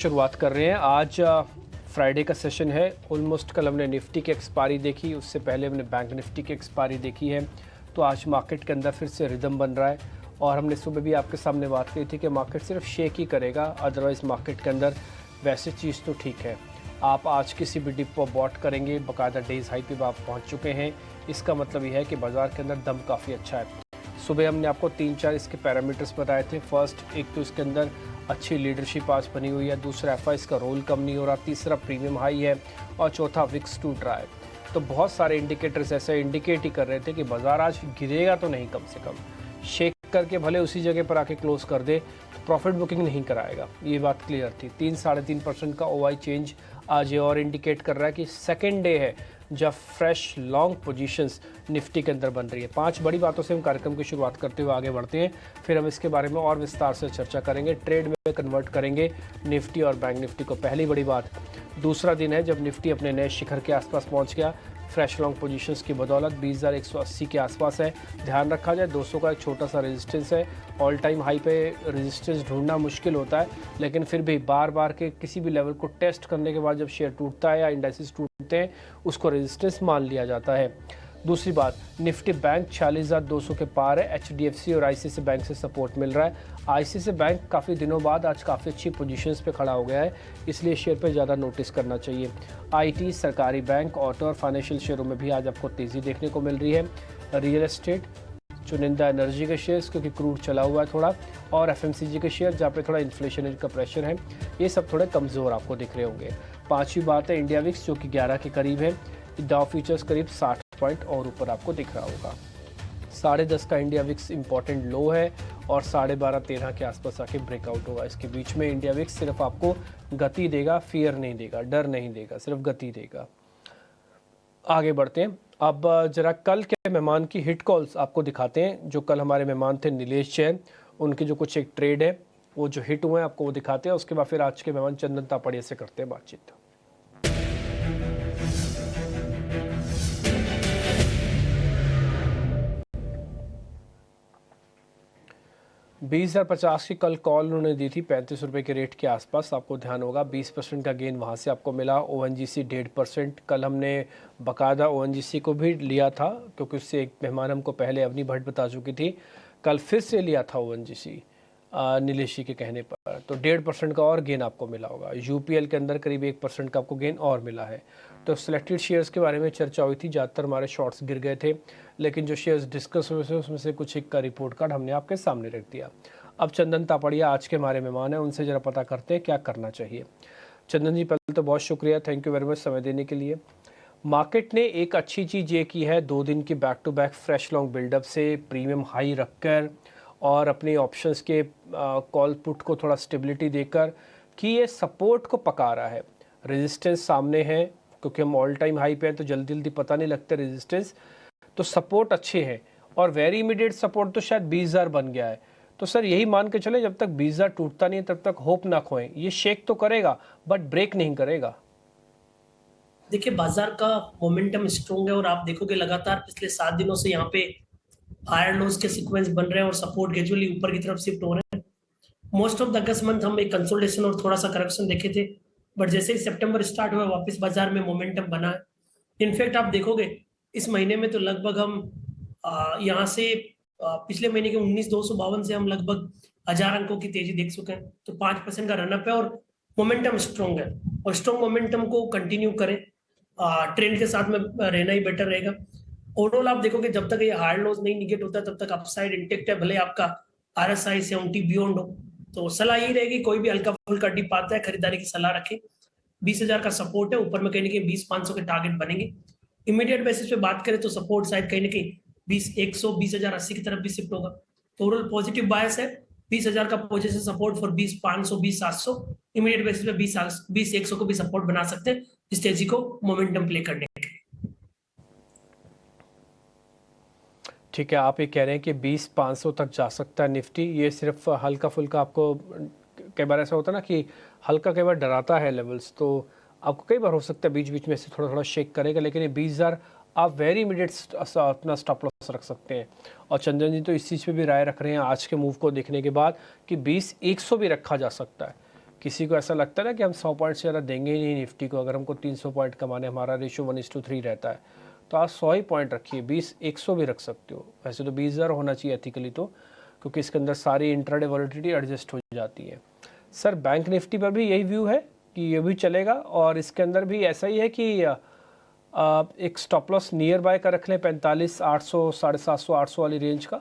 शुरुआत कर रहे हैं। आज फ्राइडे का सेशन है। ऑलमोस्ट कल हमने निफ्टी की एक्सपायरी देखी, उससे पहले हमने बैंक निफ्टी की एक्सपायरी देखी है। तो आज मार्केट के अंदर फिर से रिदम बन रहा है और हमने सुबह भी आपके सामने बात की थी कि मार्केट सिर्फ शेक ही करेगा, अदरवाइज़ मार्केट के अंदर वैसे चीज़ तो ठीक है। आप आज किसी भी डिप पर बॉट करेंगे, बाकायदा डेज हाई पे आप पहुँच चुके हैं। इसका मतलब ये है कि बाज़ार के अंदर दम काफ़ी अच्छा है। सुबह हमने आपको 3-4 इसके पैरामीटर्स बताए थे। फर्स्ट, एक तो इसके अंदर अच्छी लीडरशिप आज बनी हुई है, दूसरा एफआईएस का रोल कम नहीं हो रहा, तीसरा प्रीमियम हाई है और चौथा विक्स टूट रहा है। तो बहुत सारे इंडिकेटर्स ऐसे इंडिकेट ही कर रहे थे कि बाजार आज गिरेगा तो नहीं, कम से कम शेक करके भले उसी जगह पर आके क्लोज कर दे, तो प्रॉफिट बुकिंग नहीं कराएगा, ये बात क्लियर थी। 3-3.5% का ओआई चेंज आज ये और इंडिकेट कर रहा है कि सेकेंड डे है जब फ्रेश लॉन्ग पोजीशंस निफ्टी के अंदर बन रही है। 5 बड़ी बातों से हम कार्यक्रम की शुरुआत करते हुए आगे बढ़ते हैं, फिर हम इसके बारे में और विस्तार से चर्चा करेंगे, ट्रेड में कन्वर्ट करेंगे निफ्टी और बैंक निफ्टी को। पहली बड़ी बात, दूसरा दिन है जब निफ्टी अपने नए शिखर के आसपास पहुंच गया। फ्रेश लॉन्ग पोजीशंस की बदौलत 20,180 के आसपास है। ध्यान रखा जाए 200 का एक छोटा सा रेजिस्टेंस है। ऑल टाइम हाई पे रेजिस्टेंस ढूंढना मुश्किल होता है, लेकिन फिर भी बार बार के किसी भी लेवल को टेस्ट करने के बाद जब शेयर टूटता है या इंडाइसेस टूटते हैं, उसको रेजिस्टेंस मान लिया जाता है। दूसरी बात, निफ्टी बैंक 46,200 के पार है। एचडीएफसी और आईसीआईसीआई बैंक से सपोर्ट मिल रहा है। आईसीआईसीआई बैंक काफ़ी दिनों बाद आज काफ़ी अच्छी पोजीशंस पे खड़ा हो गया है, इसलिए शेयर पे ज़्यादा नोटिस करना चाहिए। आईटी, सरकारी बैंक, ऑटो और फाइनेंशियल शेयरों में भी आज आपको तेज़ी देखने को मिल रही है। रियल एस्टेट, चुनिंदा एनर्जी के शेयर्स क्योंकि क्रूड चला हुआ है थोड़ा, और एफएमसीजी के शेयर जहाँ पे थोड़ा इन्फ्लेशन का प्रेशर है, ये सब थोड़े कमज़ोर आपको दिख रहे होंगे। पाँचवीं बात है इंडिया विक्स जो कि 11 के करीब है। डाउ फ्यूचर्स करीब 60 पॉइंट और ऊपर आपको दिख रहा होगा। 10.5 का इंडिया विक्स इंपॉर्टेंट लो है और 12.5-13 के आसपास आके ब्रेकआउट होगा। इसके बीच में इंडिया विक्स सिर्फ आपको गति देगा, फियर नहीं देगा, डर नहीं देगा, सिर्फ गति देगा। आगे बढ़ते हैं। अब जरा कल के मेहमान की हिट कॉल्स आपको दिखाते हैं। जो कल हमारे मेहमान थे नीलेश जैन, उनके जो कुछ एक ट्रेड है वो जो हिट हुए हैं आपको वो दिखाते हैं। उसके बाद फिर आज के मेहमान चंदन तापड़िया से करते हैं बातचीत। 20,050 की कल कॉल उन्होंने दी थी 35 रुपये के रेट के आसपास, आपको ध्यान होगा। 20% का गेन वहाँ से आपको मिला। ओएनजीसी 1.5%। कल हमने बाकायदा ओएनजीसी को भी लिया था क्योंकि उससे एक मेहमान हमको पहले अवनी भट्ट बता चुकी थी। कल फिर से लिया था ओएनजीसी नीलेश जी के कहने पर, तो 1.5% का और गेन आपको मिला होगा। यूपीएल के अंदर करीब 1% का आपको गेन और मिला है। तो सिलेक्टेड शेयर्स के बारे में चर्चा हुई थी, ज़्यादातर हमारे शॉर्ट्स गिर गए थे, लेकिन जो शेयर्स डिस्कस हुए थे उसमें से कुछ एक का रिपोर्ट कार्ड हमने आपके सामने रख दिया। अब चंदन तापड़िया आज के हमारे मेहमान हैं, उनसे ज़रा पता करते हैं क्या करना चाहिए। चंदन जी, पहले तो बहुत शुक्रिया, थैंक यू वेरी मच समय देने के लिए। मार्केट ने एक अच्छी चीज़ ये की है, 2 दिन की back to back fresh long buildup से प्रीमियम हाई रखकर और अपने ऑप्शंस के कॉल पुट को थोड़ा स्टेबिलिटी देकर कि ये सपोर्ट को पका रहा है। रेजिस्टेंस सामने है क्योंकि हम ऑल टाइम हाई पे हैं, तो जल्दी जल्दी पता नहीं लगता रेजिस्टेंस, तो सपोर्ट अच्छे हैं और वेरी इमीडिएट सपोर्ट तो शायद 20,000 बन गया है। तो सर यही मान के चले जब तक 20,000 टूटता नहीं तब तक होप ना खोएं। ये शेक तो करेगा बट ब्रेक नहीं करेगा। देखिए, बाजार का मोमेंटम स्ट्रॉन्ग है और आप देखोगे लगातार पिछले 7 दिनों से यहाँ पे हायर लोज के सीक्वेंस बन रहे हैं और सपोर्ट ग्रेजुअली ऊपर की तरफ शिफ्ट हो रहे हैं। Most of the August month हम एक कंसोलिडेशन और थोड़ा सा करेक्शन देखे थे, बट जैसे ही सितंबर स्टार्ट हुआ वापस बाजार में मोमेंटम बना है। इनफैक्ट आप देखोगे इस महीने में तो लगभग हम यहाँ से पिछले महीने के 19,252 से हम लगभग 1000 अंकों की तेजी देख चुके हैं। तो 5% का रनअप है और मोमेंटम स्ट्रॉन्ग है और स्ट्रॉन्ग मोमेंटम को कंटिन्यू करें, ट्रेंड के साथ में रहना ही बेटर रहेगा। ओवरऑल आप देखोगे जब तक ये हार्ड लॉस नहीं निगेट होता तब तक अपसाइड इंटेक्ट है, भले आपका RSI 70 बियॉन्ड हो। तो सलाह यही रहेगी, कोई भी हल्का फुल्का डिप आता है खरीदारी की सलाह रखें। 20,000 का सपोर्ट है, ऊपर में कहीं ना कहीं 20,500 के टारगेट बनेंगे। इमीडिएट बेसिस पे बात करें तो सपोर्ट शायद कहीं ना कहीं 20,100 20,080 की तरफ भी शिफ्ट होगा। तो ओवरऑल पॉजिटिव बायस है। 20,000 का position support for 20,500 20,700, immediate basis पे 20,100 को भी सपोर्ट बना सकते हैं इस तेजी को मोमेंटम प्ले करने के लिए। ठीक है, आप ये कह रहे हैं कि 20,500 तक जा सकता है निफ्टी। ये सिर्फ हल्का फुल्का आपको कई बार ऐसा होता है ना कि हल्का कई बार डराता है लेवल्स, तो आपको कई बार हो सकता है बीच बीच में से थोड़ा थोड़ा शेक करेगा, लेकिन ये 20,000 आप वेरी इमीडिएट अपना स्टॉप लॉस रख सकते हैं। और चंदन जी तो इस चीज़ पे भी राय रख रहे हैं आज के मूव को देखने के बाद कि 20,100 भी रखा जा सकता है, किसी को ऐसा लगता है ना कि हम 100 पॉइंट से ज़्यादा देंगे ही नहीं निफ्टी को, अगर हमको 300 पॉइंट कमाने, हमारा रेशो 1:3 रहता है, तो आप 100 ही पॉइंट रखिए, 20 100 भी रख सकते हो। वैसे तो 20,000 होना चाहिए एथिकली तो, क्योंकि इसके अंदर सारी इंट्राडे वॉलेटिलिटी एडजस्ट हो जाती है। सर बैंक निफ्टी पर भी यही व्यू है कि ये भी चलेगा, और इसके अंदर भी ऐसा ही है कि एक स्टॉप लॉस नियर बाय का रख लें 45,800, 750, 800 वाली रेंज का।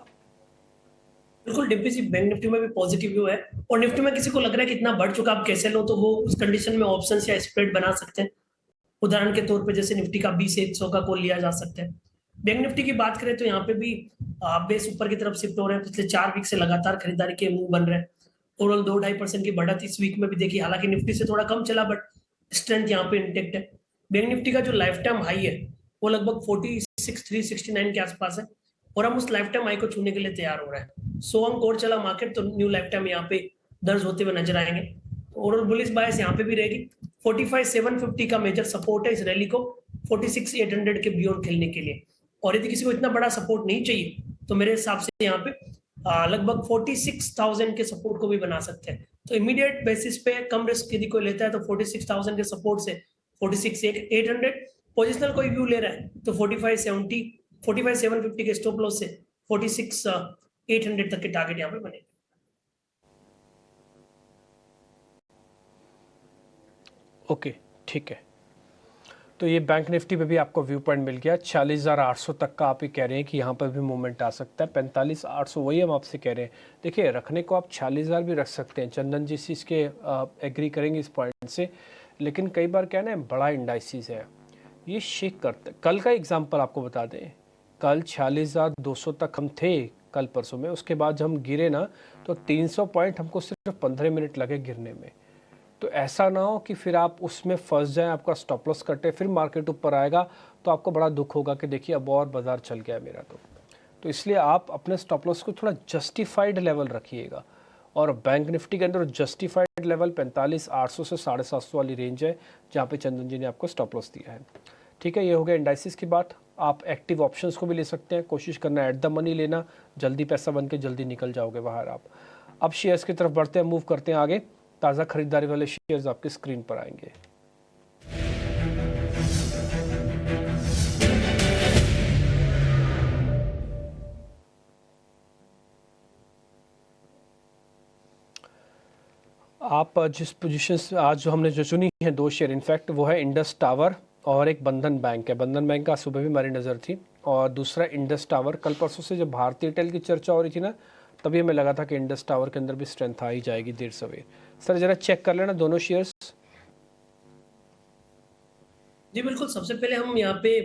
बिल्कुल डिम्पी जी, बैंक निफ्टी में भी पॉजिटिव व्यू है, और निफ्टी में किसी को लग रहा है कि इतना बढ़ चुका, आप कैसे लो, तो वो उस कंडीशन में ऑप्शंस या स्प्रेड बना सकते हैं। उदाहरण के तौर पे जैसे निफ्टी का 20-100 का कॉल लिया जा सकता है। बैंक निफ्टी की बात करें तो यहाँ पे भी बेस ऊपर की तरफ शिफ्ट हो रहे हैं, पिछले 4 वीक से लगातार खरीदारी के मूव बन रहे हैं। ओवरऑल 2-2.5% की बढ़त इस वीक में भी देखी, हालांकि निफ्टी से थोड़ा कम चला, बट स्ट्रेंथ यहाँ पे इंटेक्ट है। बैंक निफ्टी का जो लाइफ टाइम हाई है वो लगभग 46,369 के आसपास है, और हम उस लाइफ टाइम हाई को छूने के लिए तैयार हो रहे हैं। 100 अंक और चला मार्केट तो न्यू लाइफ टाइम यहाँ पे दर्ज होते हुए नजर आएंगे। ओवरऑल बुलिश बायस यहाँ पे भी रहेगी। 45,750 का मेजर सपोर्ट है इस रैली को 46,800 के बियॉन्ड खेलने के लिए, और यदि किसी को इतना बड़ा सपोर्ट नहीं चाहिए तो मेरे हिसाब से यहाँ पे लगभग 46,000 के सपोर्ट को भी बना सकते हैं। तो इमीडिएट बेसिस पे कम रिस्क यदि कोई लेता है तो 46,000 के सपोर्ट से 46,800, पोजिशनल कोई व्यू ले रहा है तो 45,70, 45,750 के स्टॉप लॉस से 46,800 तक के टारगेट यहाँ पे बने। ओके, ठीक है। तो ये बैंक निफ्टी पे भी आपको व्यू पॉइंट मिल गया। 46,800 तक का आप ये कह रहे हैं कि यहाँ पर भी मूवमेंट आ सकता है। 45,800 वही हम आपसे कह रहे हैं। देखिए, रखने को आप 46,000 भी रख सकते हैं, चंदन जी इस के एग्री करेंगे इस पॉइंट से, लेकिन कई बार क्या है ना, बड़ा इंडाइसिस है, ये शेक करते। कल का एग्जाम्पल आपको बता दें, कल 46,200 तक हम थे कल परसों में, उसके बाद जब हम गिरे ना तो 300 पॉइंट हमको सिर्फ 15 मिनट लगे गिरने में। तो ऐसा ना हो कि फिर आप उसमें फंस जाएं, आपका स्टॉप लॉस कटे, फिर मार्केट ऊपर आएगा तो आपको बड़ा दुख होगा कि देखिए अब और बाजार चल गया मेरा। तो इसलिए आप अपने स्टॉप लॉस को थोड़ा जस्टिफाइड लेवल रखिएगा, और बैंक निफ्टी के अंदर जस्टिफाइड लेवल 45,800 से 750 वाली रेंज है, जहाँ पे चंदन जी ने आपको स्टॉप लॉस दिया है। ठीक है, ये हो गया इंडाइसिस की बात। आप एक्टिव ऑप्शंस को भी ले सकते हैं, कोशिश करना एट द मनी लेना, जल्दी पैसा बन के जल्दी निकल जाओगे बाहर आप। अब शेयर्स की तरफ बढ़ते हैं, मूव करते हैं आगे। ताज़ा खरीदारी वाले शेयर्स आपके स्क्रीन पर आएंगे। आप जिस पोजीशन से आज जो हमने जो चुनी है, 2 शेयर इनफैक्ट, वो है इंडस टावर और एक बंधन बैंक है। बंधन बैंक का सुबह भी हमारी नज़र थी, और दूसरा इंडस टावर। कल परसों से जब भारतीय एयरटेल की चर्चा हो रही थी ना, तभी हमें लगा था कि इंडस टावर के अंदर भी स्ट्रेंथ आ ही जाएगी देर सवेर। सर ज़रा चेक कर लेना दोनों शेयर्स। जी बिल्कुल, सबसे पहले हम यहाँ पे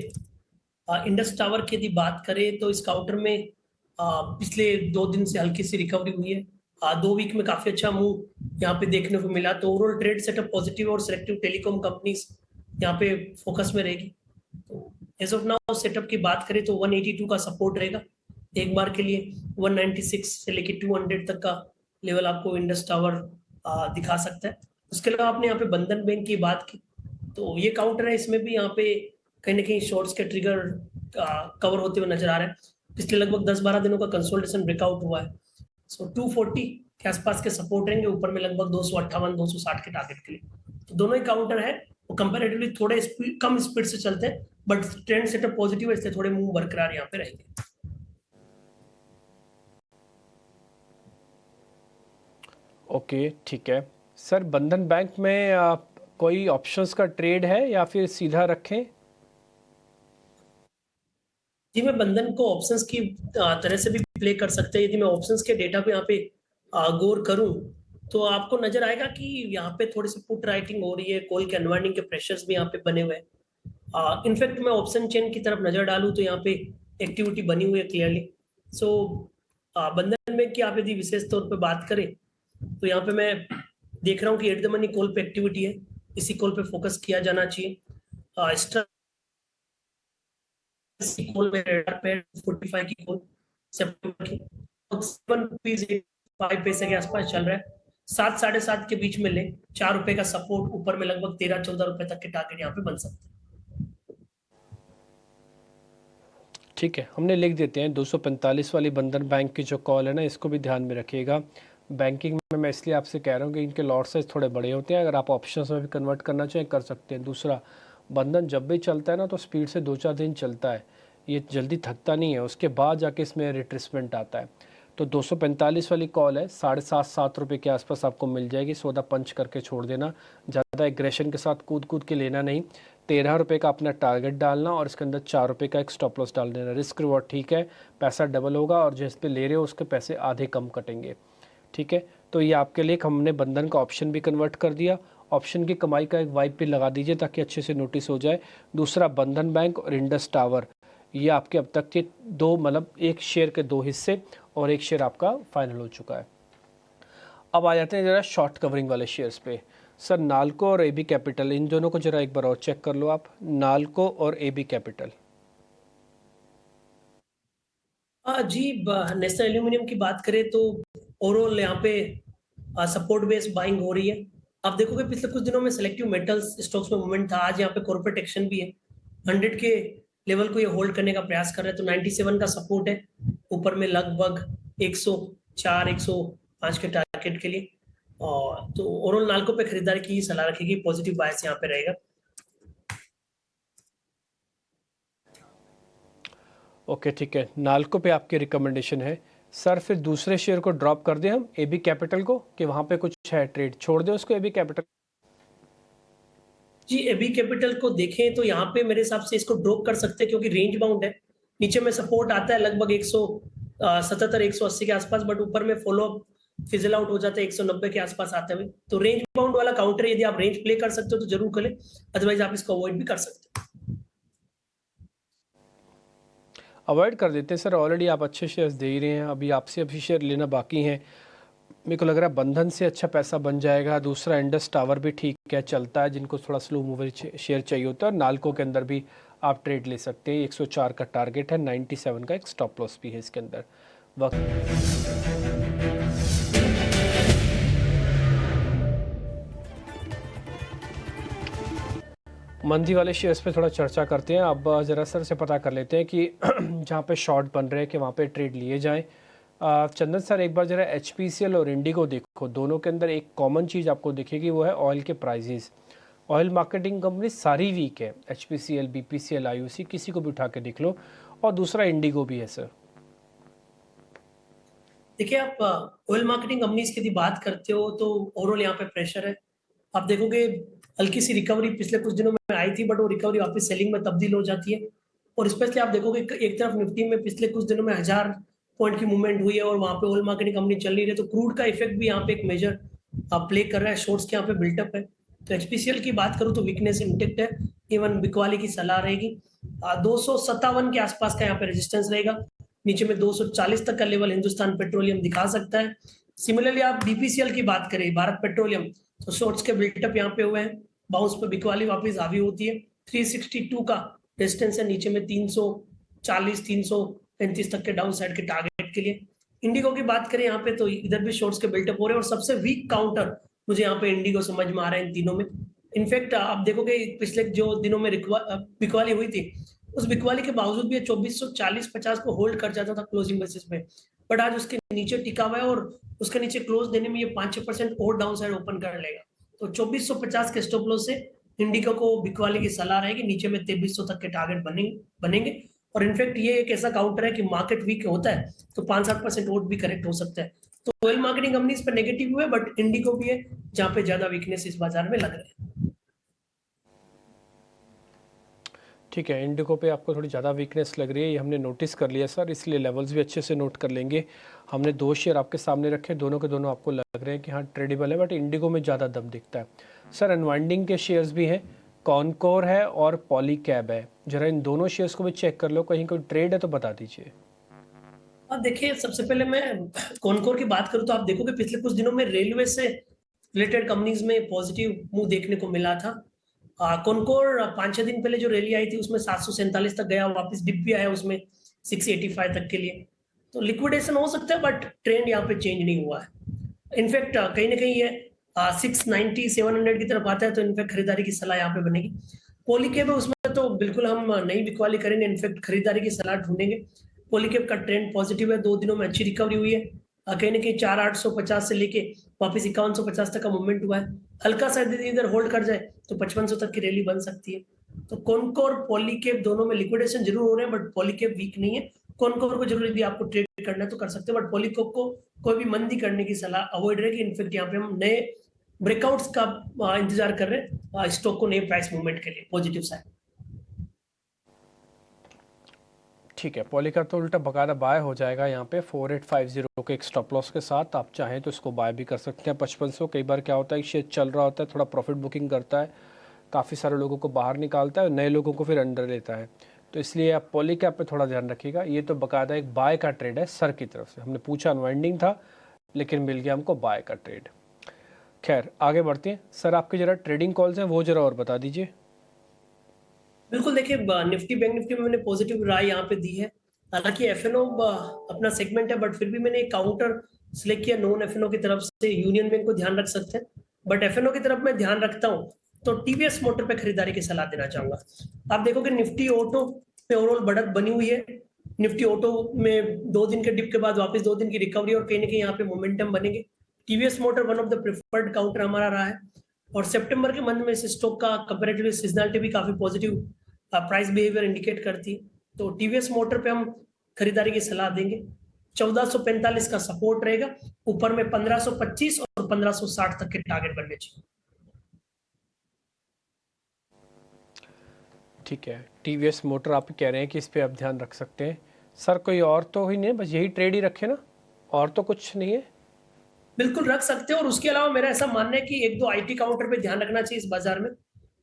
इंडस टावर की यदि बात करें तो इस काउंटर में पिछले 2 दिन से हल्की सी रिकवरी हुई है। 2 वीक में काफी अच्छा मूव यहाँ पे देखने को मिला, तो ओवरऑल ट्रेड सेटअप पॉजिटिव, और सिलेक्टिव टेलीकॉम कंपनीज यहाँ पे फोकस में रहेगी। तो एज ऑफ नाउ सेटअप की बात करें तो 182 का सपोर्ट रहेगा एक बार के लिए, 196 से लेके 200 तक का लेवल आपको इंडस टावर दिखा सकता है। उसके अलावा आपने यहाँ पे बंधन बैंक की बात की, तो ये काउंटर है, इसमें भी यहाँ पे कहीं ना कहीं शॉर्ट्स के ट्रिगर कवर होते हुए नजर आ रहे हैं। पिछले लगभग 10-12 दिनों का कंसोलिडेशन ब्रेकआउट हुआ है। सो 240 के आसपास के सपोर्ट रहेंगे, ऊपर में लगभग 258-260 के टारगेट के लिए। तो दोनों ही काउंटर है, वो कंपैरेटिवली थोड़े कम स्पीड से चलते हैं, बट ट्रेंड सेटअप पॉजिटिव है, इसलिए थोड़े मूव बरकरार यहाँ पे रहेंगे। ओके, ठीक है। सर बंधन बैंक में कोई ऑप्शंस का ट्रेड है या फिर सीधा रखें? जी, मैं बंधन को ऑप्शंस की तरह से भी प्ले कर सकते हैं। यदि मैं ऑप्शंस के डेटा पे यहाँ पे गौर करूं तो आपको नजर आएगा कि यहाँ पे थोड़ी सी पुट राइटिंग हो रही है, कॉल के अनवाइंडिंग के प्रेशर्स भी यहाँ पे बने हुए हैं। इनफैक्ट मैं ऑप्शन चेन की तरफ नजर डालूं तो यहाँ पे एक्टिविटी बनी हुई है क्लियरली। सो बंधन में कि आप यदि विशेष तौर पे बात करें तो यहाँ पे मैं देख रहा हूँ कि एट द मनी कॉल पे एक्टिविटी है, इसी कॉल पे फोकस किया जाना चाहिए। कॉल में रेडर पे 45 की कॉल सितंबर की 7 रुपीज 5 पैसे के आसपास चल रहा है। 7-7.5 के बीच में ले, 4 रुपए का सपोर्ट, ऊपर में लगभग 13-14 रुपए तक के टारगेट यहाँ पे बन सकते हैं। ठीक है, हमने लिख देते हैं 245 वाली बंधन बैंक की जो कॉल है ना, इसको भी ध्यान में रखिएगा। बैंकिंग में मैं इसलिए आपसे कह रहा हूँ कि इनके लॉट साइज थोड़े बड़े होते हैं, अगर आप ऑप्शंस में भी कन्वर्ट करना चाहें कर सकते हैं। दूसरा, बंधन जब भी चलता है ना तो स्पीड से 2-4 दिन चलता है, ये जल्दी थकता नहीं है, उसके बाद जाके इसमें रिट्रेसमेंट आता है। तो 245 वाली कॉल है, 7.5-7 रुपये के आसपास आपको मिल जाएगी, सौदा पंच करके छोड़ देना, ज़्यादा एग्रेशन के साथ कूद कूद के लेना नहीं। 13 रुपये का अपना टारगेट डालना और इसके अंदर 4 रुपये का एक स्टॉप लॉस डाल देना। रिस्क रिवॉर्ड ठीक है, पैसा डबल होगा और जिस पे ले रहे हो उसके पैसे आधे कम कटेंगे। ठीक है, तो ये आपके लिए हमने बंधन का ऑप्शन भी कन्वर्ट कर दिया। ऑप्शन की कमाई का एक वाइप भी लगा दीजिए ताकि अच्छे से नोटिस हो जाए। दूसरा, बंधन बैंक और इंडस टावर, ये आपके अब तक के दो, मतलब एक शेयर के 2 हिस्से और एक शेयर आपका फाइनल हो चुका है। अब आ जाते हैं ज़रा शॉर्ट कवरिंग वाले शेयर्स पे। सर, नालको और एबी कैपिटल, इन दोनों को ज़रा एक बार और चेक कर लो आप, नालको और एबी कैपिटल। जी, नेशनल एल्यूमिनियम की बात करें तो ओवरऑल यहाँ पे सपोर्ट बेस्ड बाइंग हो रही है। आप देखोगे पिछले कुछ दिनों में सिलेक्टिव मेटल्स स्टॉक्स में मूवमेंट था, आज यहाँ पे कॉर्पोरेट एक्शन भी है। 100 के लेवल को ये होल्ड करने का प्रयास कर रहे हैं, तो 97 का सपोर्ट है, ऊपर में लगभग 104 105 के टारगेट के लिए। और तो ओवरऑल नाल्को पे खरीदारी की सलाह रखेगी, पॉजिटिव बायस यहाँ पे रहेगा। ओके, ठीक है, नालको पे आपकी रिकमेंडेशन है। सर, फिर दूसरे शेयर को ड्रॉप कर दें हम, एबी कैपिटल को, कि वहाँ पे कुछ है ट्रेड, छोड़ दें उसको एबी कैपिटल? जी, एबी कैपिटल को देखें तो यहाँ पे मेरे हिसाब से इसको ड्रॉप कर सकते हैं क्योंकि रेंज बाउंड है। नीचे में सपोर्ट आता है लगभग 177 180 के आसपास, बट ऊपर में फॉलो फिजल आउट हो जाता है 190 के आसपास आते हुए। तो रेंज बाउंड वाला काउंटर यदि आप रेंज प्ले कर सकते हो तो जरूर करें, अदरवाइज आप इसको अवॉइड भी कर सकते हो। अवॉइड कर देते हैं सर, ऑलरेडी आप अच्छे शेयर्स दे ही रहे हैं, अभी आपसे अभी शेयर लेना बाकी हैं। मेरे को लग रहा है बंधन से अच्छा पैसा बन जाएगा। दूसरा, इंडस टावर भी ठीक है, चलता है, जिनको थोड़ा स्लो मूवर शेयर चाहिए होता है। और नालको के अंदर भी आप ट्रेड ले सकते हैं, 104 का टारगेट है, 97 का एक स्टॉप लॉस भी है इसके अंदर। वक्त मंदी वाले शेयर्स पे थोड़ा चर्चा करते हैं। अब ज़रा सर से पता कर लेते हैं कि जहाँ पे शॉर्ट बन रहे हैं कि वहाँ पे ट्रेड लिए जाएं। चंदन सर, एक बार ज़रा HPCL और इंडिगो देखो, दोनों के अंदर एक कॉमन चीज़ आपको दिखेगी, वो है ऑयल के प्राइजेस। ऑयल मार्केटिंग कंपनी सारी वीक है, HPCL, BPCL, IOC, किसी को भी उठा के देख लो। और दूसरा, इंडिगो भी है सर। देखिए, आप ऑयल मार्केटिंग कंपनीज की यदि बात करते हो तो ओवरऑल यहाँ पे प्रेशर है। आप देखोगे हल्की सी रिकवरी पिछले कुछ दिनों में आई थी, बट वो रिकवरी वापस सेलिंग में तब्दील हो जाती है। और स्पेशली आप देखोगे एक तरफ निफ्टी में पिछले कुछ दिनों में 1000 पॉइंट की मूवमेंट हुई है और वहाँ पे ऑयल मार्केटिंग कंपनी चल नहीं रही, तो क्रूड का इफेक्ट भी यहाँ पे एक मेजर प्ले कर रहा है, शॉर्ट्स के यहाँ पे बिल्टअप है। तो HPCL की बात करूँ तो वीकनेस इंटेक्ट है, इवन बिकवाली की सलाह रहेगी। 257 के आसपास का यहाँ पे रेजिस्टेंस रहेगा, नीचे में 240 तक का लेवल हिंदुस्तान पेट्रोलियम दिखा सकता है। सिमिलरली आप BPCL की बात करें, भारत पेट्रोलियम, तो शॉर्ट्स के बिल्टअप यहाँ पे हुए हैं, बाउंस पे बिकवाली वापस हावी होती है। 362 का रेजिस्टेंस है, नीचे में 340 335 तक के डाउन साइड के टारगेट के लिए। इंडिगो की बात करें यहाँ पे तो इधर भी शॉर्ट्स के बिल्टअप हो रहे हैं, और सबसे वीक काउंटर मुझे यहाँ पे इंडिगो समझ में आ रहा है इन तीनों में। इनफैक्ट आप देखोगे पिछले जो दिनों में बिकवाली हुई थी, उस बिकवाली के बावजूद भी 2440-50 को होल्ड कर जाता था क्लोजिंग बेसिस पे, बट आज उसके नीचे टिका हुआ है और उसके नीचे क्लोज देने में ये 5-6% और डाउन साइड ओपन कर लेगा। तो 2450 के स्टॉप लॉस से इंडिगो को बिकवाली की सलाह रहेगी, नीचे में 2300 तक के टारगेट बनेंगे। और इनफैक्ट ये एक ऐसा काउंटर है कि मार्केट वीक होता है तो 5-7% और भी करेक्ट हो सकता है। तो ऑयल मार्केटिंग कंपनीज पर नेगेटिव हुए, बट इंडिगो भी है जहां पे ज्यादा वीकनेस इस बाजार में लग रहा है। ठीक है, इंडिगो पे आपको थोड़ी ज़्यादा वीकनेस लग रही है, ये हमने नोटिस कर लिया सर, इसलिए लेवल्स भी अच्छे से नोट कर लेंगे। हमने 2 शेयर आपके सामने रखे, दोनों के दोनों आपको लग रहे हैं कि हाँ ट्रेडेबल है, बट इंडिगो में ज़्यादा दम दिखता है। सर, अनवाइंडिंग के शेयर्स भी हैं, कॉनकोर है और पॉलीकैब है, जरा इन दोनों शेयर्स को भी चेक कर लो, कहीं कोई ट्रेड है तो बता दीजिए। अब देखिए, सबसे पहले मैं कॉनकोर की बात करूं तो आप देखोगे पिछले कुछ दिनों में रेलवे से रिलेटेड कंपनीज में पॉजिटिव मूव देखने को मिला था। कॉनकोर 5-6 दिन पहले जो रैली आई थी उसमें 747 तक गया, वापस डिप भी आया उसमें 685 तक के लिए। तो लिक्विडेशन हो सकता है, बट ट्रेंड यहाँ पे चेंज नहीं हुआ है। इनफैक्ट कहीं ना कहीं ये 690 700 की तरफ आता है, तो इनफैक्ट खरीदारी की सलाह यहाँ पे बनेगी। पॉलीकैब है, उसमें तो बिल्कुल हम नई बिकवाली करेंगे, इनफैक्ट खरीदारी की सलाह ढूंढेंगे। पॉलीकैब का ट्रेंड पॉजिटिव है, 2 दिनों में अच्छी रिकवरी हुई है, कहीं ना कहीं 4,850 से लेके वापस 5150 तक का मूवमेंट हुआ है। हल्का सा यदि इधर होल्ड कर जाए तो 5500 तक की रैली बन सकती है। तो कॉनकोर पॉलीकैब दोनों में लिक्विडेशन जरूर हो रहे हैं, बट पॉलीकैब वीक नहीं है। कॉनकोर को जरूर यदि आपको ट्रेड करना है तो कर सकते हैं, बट पॉलीकैब को कोई भी मंदी करने की सलाह अवॉइड रहेगी। इनफेक्ट यहाँ पे हम नए ब्रेकआउट्स का इंतजार कर रहे हैं स्टॉक को नए प्राइस मूवमेंट के लिए पॉजिटिव साइड। ठीक है, पॉली का तो उल्टा बकायदा बाय हो जाएगा यहाँ पे 4850 के एक स्टॉप लॉस के साथ। आप चाहें तो इसको बाय भी कर सकते हैं 5500। कई बार क्या होता है कि शेयर चल रहा होता है, थोड़ा प्रॉफिट बुकिंग करता है, काफ़ी सारे लोगों को बाहर निकालता है और नए लोगों को फिर अंडर लेता है। तो इसलिए आप पॉली कैप पे थोड़ा ध्यान रखिएगा। ये तो बकायदा एक बाय का ट्रेड है सर की तरफ से। हमने पूछा अनवाइंडिंग था, लेकिन मिल गया हमको बाय का ट्रेड। खैर आगे बढ़ते हैं। सर आपके ज़रा ट्रेडिंग कॉल्स हैं वो ज़रा और बता दीजिए। बिल्कुल, देखिए निफ्टी बैंक निफ्टी में मैंने पॉजिटिव राय यहाँ पे दी है। हालांकि एफएनओ अपना सेगमेंट है, बट फिर भी मैंने एक काउंटर सिलेक्ट किया नॉन एफएनओ की तरफ से। यूनियन बैंक को ध्यान रख सकते हैं, बट एफएनओ की तरफ मैं ध्यान रखता हूँ तो टीवीएस मोटर पे खरीदारी की सलाह देना चाहूंगा। आप देखोगे निफ्टी ऑटो पे ओवरऑल बढ़त बनी हुई है। निफ्टी ऑटो में 2 दिन के डिप के बाद वापस 2 दिन की रिकवरी और कहीं ना कहीं यहाँ पे मोमेंटम बनेंगे। TVS motor one of the preferred counter हमारा रहा है, और सितंबर के मंथ में इस स्टॉक का कंपैरेटिवली सीजनलिटी भी काफी पॉजिटिव प्राइस बिहेवियर इंडिकेट करती है। तो टीवीएस मोटर पे हम खरीदारी की सलाह देंगे। 1445 का सपोर्ट रहेगा, ऊपर में 1525 और 1560 तक के टारगेट बनने चाहिए। ठीक है, टीवीएस मोटर आप कह रहे हैं कि इस पे आप ध्यान रख सकते हैं। सर कोई और तो ही नहीं, बस यही ट्रेड ही रखे ना, और तो कुछ नहीं है? बिल्कुल रख सकते हैं, और उसके अलावा मेरा ऐसा मानना है कि एक दो आईटी काउंटर पे ध्यान रखना चाहिए इस बाजार में।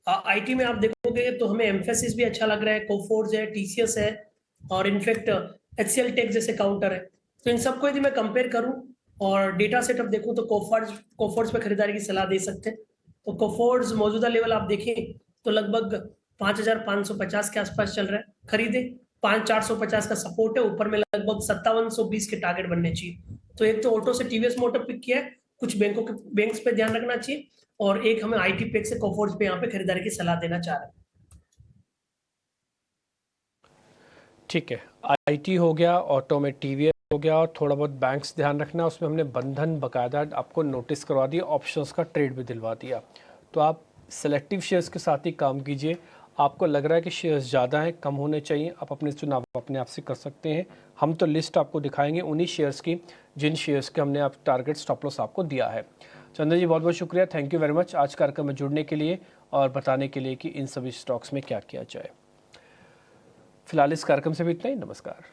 आईटी में आप देखोगे तो हमें एम्फेसिस भी अच्छा लग रहा है, कोफोर्ज है, टीसीएस है, और इनफैक्ट एचसीएल टेक जैसे काउंटर है। तो इन सबको यदि मैं कंपेयर करूं और डेटा सेटअप देखूं तो कोफोर्ज पे खरीदारी की सलाह दे सकते हैं। तो कोफोर्ज मौजूदा लेवल आप देखें तो लगभग 5550 के आसपास चल रहा है, खरीदे। 5450 का सपोर्ट है, ऊपर में लगभग 5720 के टारगेट बनने चाहिए। तो एक तो ऑटो से टीवीएस मोटर पिक किया है, कुछ बैंक्स पे ध्यान रखना चाहिए, और एक हमें आईटी पेक से कोफोर्ज पे यहाँ पे खरीदारी की सलाह देना चाह रहे हैं। ठीक है, आईटी हो गया, ऑटो में टीवीएस हो गया, और थोड़ा बहुत बैंक्स ध्यान रखना। उसमें हमने बंधन बकायदा आपको नोटिस करवा दिया, ऑप्शंस का ट्रेड भी दिलवा दिया। तो आप सेलेक्टिव शेयर्स के साथ ही काम कीजिए। आपको लग रहा है कि शेयर्स ज़्यादा हैं, कम होने चाहिए, आप अपने चुनाव अपने आप से कर सकते हैं। हम तो लिस्ट आपको दिखाएंगे उन्हीं शेयर्स की जिन शेयर्स के हमने आप टारगेट स्टॉप लॉस आपको दिया है। चंद्र जी बहुत बहुत शुक्रिया, थैंक यू वेरी मच आज कार्यक्रम में जुड़ने के लिए और बताने के लिए कि इन सभी स्टॉक्स में क्या किया जाए। फिलहाल इस कार्यक्रम से भी इतना ही, नमस्कार।